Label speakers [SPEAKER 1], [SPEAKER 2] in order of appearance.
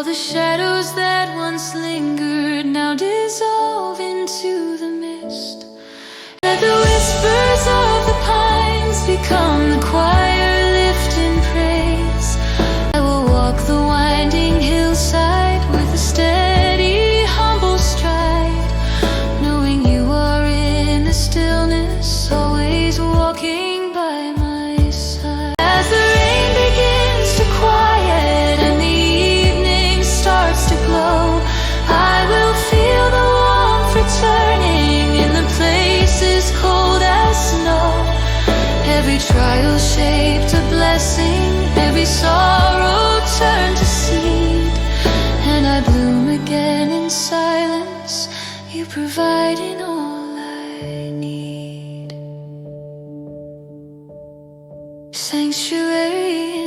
[SPEAKER 1] All the shadows that once lingered now dissolve into the mist. Let the whispers of the pines become the choir lift in praise. I will walk the winding hillside with a steady, humble stride, knowing you are in the stillness, always walking by my side. As the rain begins to quiet and the evening starts to glow, I will feel the warmth returning in the places cold as snow. Every trial shaped a blessing, every sorrow turned to seed, and I bloom again in silence, you providing all I need. Sanctuary